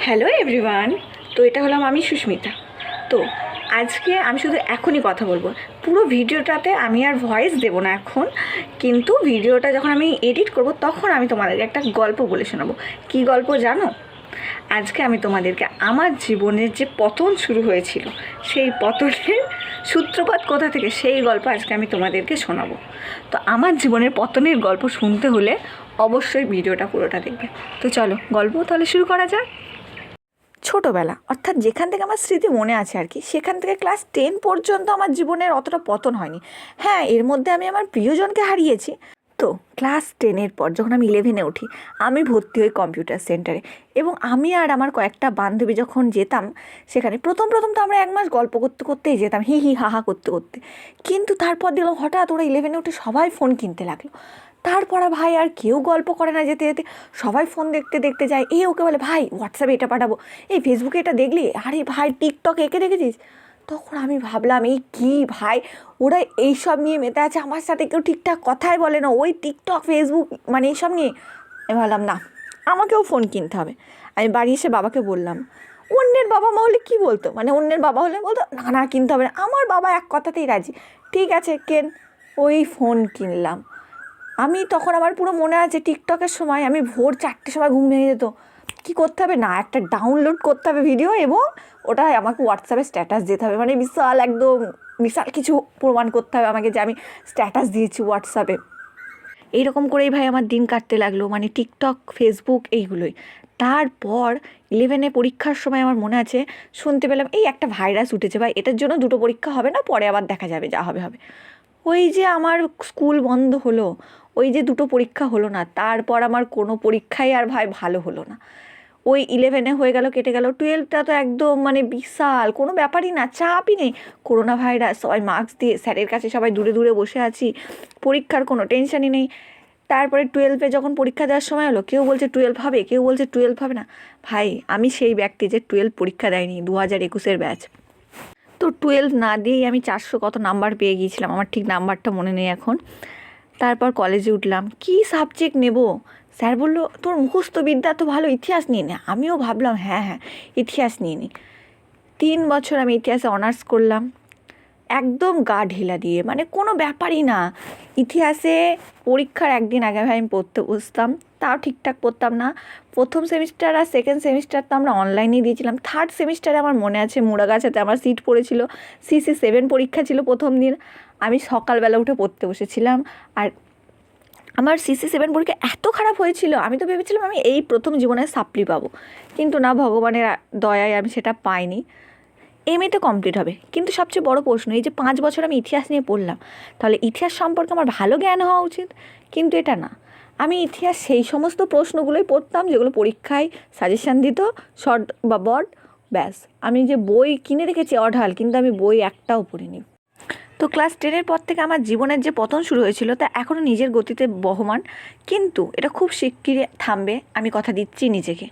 Hello everyone. তো এটা হলাম আমি সুস্মিতা। তো আজকে আমি শুধু এখনই কথা বলবো, পুরো ভিডিওটাতে আমি আর ভয়েস দেবো না এখন, কিন্তু ভিডিওটা যখন আমি এডিট করব তখন আমি তোমাদেরকে একটা গল্প বলে শোনাবো। কী গল্প জানো? আজকে আমি তোমাদেরকে আমার জীবনের যে পতন শুরু হয়েছিল সেই পতনের সূত্রপাত কোথা থেকে সেই গল্প আজকে আমি তোমাদেরকে শোনাবো। তো আমার জীবনের পতনের গল্প শুনতে হলে অবশ্যই ভিডিওটা পুরোটা দেখবে। তো চলো গল্প তাহলে শুরু করা যাক। ছোটোবেলা, অর্থাৎ যেখান থেকে আমার স্মৃতি মনে আছে আর কি, সেখান থেকে ক্লাস 10 পর্যন্ত আমার জীবনের অতটা পতন হয়নি। হ্যাঁ, এর মধ্যে আমি আমার প্রিয়জনকে হারিয়েছি। তো ক্লাস 10-এর পর যখন আমি 11-এ উঠি, আমি ভর্তি হই কম্পিউটার সেন্টারে। এবং আমি আর আমার কয়েকটা বান্ধবী যখন যেতাম সেখানে, প্রথম তো আমরা 1 মাস গল্প করতে করতেই যেতাম, হি হি হা হা করতে করতে। কিন্তু তারপর দেখলাম হঠাৎ ওরা 11-এ উঠে সবাই ফোন কিনতে লাগলো। তারপর ভাই আর কেউ গল্প করে না যেতে যেতে, সবাই ফোন দেখতে দেখতে যায়। ওকে বলে, ভাই হোয়াটসঅ্যাপে এটা পাঠাবো, এই ফেসবুকে এটা দেখলি, আরে ভাই টিকটকে এঁকে দেখেছিস। তখন আমি ভাবলাম এই কী ভাই, ওরা এইসব নিয়ে মেতে আছে, আমার সাথে কেউ ঠিকঠাক কথাই বলে না, ওই টিকটক ফেসবুক মানে এইসব নিয়ে। আমি ভাবলাম না, আমাকেও ফোন কিনতে হবে। আমি বাড়ি এসে বাবাকে বললাম। অন্যের বাবা মা হলে কী বলতো, মানে অন্যের বাবা হলে বলতো না না কিনতে হবে না, আমার বাবা এক কথাতেই রাজি, ঠিক আছে কেন। ওই ফোন কিনলাম আমি। তখন আমার পুরো মনে আছে টিকটকের সময় আমি ভোর 4টের সময় ঘুম ভেঙে যেত। কী করতে হবে না, একটা ডাউনলোড করতে হবে ভিডিও, এবং ওটা আমাকে হোয়াটসঅ্যাপে স্ট্যাটাস দিতে হবে, মানে বিশাল একদম বিশাল কিছু প্রমাণ করতে হবে আমাকে যে আমি স্ট্যাটাস দিয়েছি হোয়াটসঅ্যাপে। এইরকম করেই ভাই আমার দিন কাটতে লাগলো, মানে টিকটক ফেসবুক এইগুলোই। তারপর 11-এ পরীক্ষার সময় আমার মনে আছে শুনতে পেলাম এই একটা ভাইরাস উঠেছে ভাই, এটার জন্য 2টো পরীক্ষা হবে না, পরে আবার দেখা যাবে, যা হবে হবে। ওই যে আমার স্কুল বন্ধ হলো, ওই যে 2টো পরীক্ষা হলো না, তারপর আমার কোনো পরীক্ষাই আর ভাই ভালো হলো না। ওই 11-এ হয়ে গেল, কেটে গেল। 12টা তো একদম মানে বিশাল কোনো ব্যাপারই না, চাপই নেই। করোনা ভাইরাস, সবাই মাস্ক দিয়ে স্যারের কাছে সবাই দূরে দূরে বসে আছি, পরীক্ষার কোনো টেনশানই নেই। তারপরে 12-এ যখন পরীক্ষা দেওয়ার সময় হলো, কেউ বলছে 12 হবে, কেউ বলছে 12 হবে না। ভাই আমি সেই ব্যক্তি যে 12 পরীক্ষা দেয়নি, 2021-এর ব্যাচ। তো 12 না দিয়েই আমি 400 কত নাম্বার পেয়ে গিয়েছিলাম, আমার ঠিক নাম্বারটা মনে নেই এখন। তারপর কলেজে উঠলাম, কী সাবজেক্ট নেব। স্যার বললো তোর মুখস্থ বিদ্যা তো ভালো, ইতিহাস নিয়ে নে। আমিও ভাবলাম হ্যাঁ ইতিহাস নিয়ে নিই। 3 বছর আমি ইতিহাসে অনার্স করলাম, একদম গা ঢিলা দিয়ে, মানে কোনো ব্যাপারই না। ইতিহাসে পরীক্ষার একদিন আগে ভাই আমি পড়তে বসতাম, তাও ঠিকঠাক পড়তাম না। প্রথম সেমিস্টার আর সেকেন্ড সেমিস্টার তো আমরা অনলাইনেই দিয়েছিলাম। থার্ড সেমিস্টারে আমার মনে আছে মুড়াগাছাতে আমার সিট পড়েছিল, CC7 পরীক্ষা ছিল প্রথম দিন। আমি সকালবেলা উঠে পড়তে বসেছিলাম, আর আমার CC7 পরীক্ষা এত খারাপ হয়েছিল, আমি তো ভেবেছিলাম আমি এই প্রথম জীবনে সাপ্লি পাবো, কিন্তু না, ভগবানের দয়ায় আমি সেটা পাইনি। MA তো কমপ্লিট হবে, কিন্তু সবচেয়ে বড় প্রশ্ন, এই যে 5 বছর আমি ইতিহাস নিয়ে পড়লাম, তাহলে ইতিহাস সম্পর্কে আমার ভালো জ্ঞান হওয়া উচিত, কিন্তু এটা না। আমি ইতিহাস সেই সমস্ত প্রশ্নগুলোই পড়তাম যেগুলো পরীক্ষায় সাজেশান দিত, শর্ট বা বড, ব্যাস। আমি যে বই কিনে রেখেছি অঢাল, কিন্তু আমি বই একটাও পড়িনি। তো ক্লাস 10-এর পর থেকে আমার জীবনের যে পতন শুরু হয়েছিল তা এখনও নিজের গতিতে বহমান, কিন্তু এটা খুব শিগগিরই থামবে, আমি কথা দিচ্ছি নিজেকে।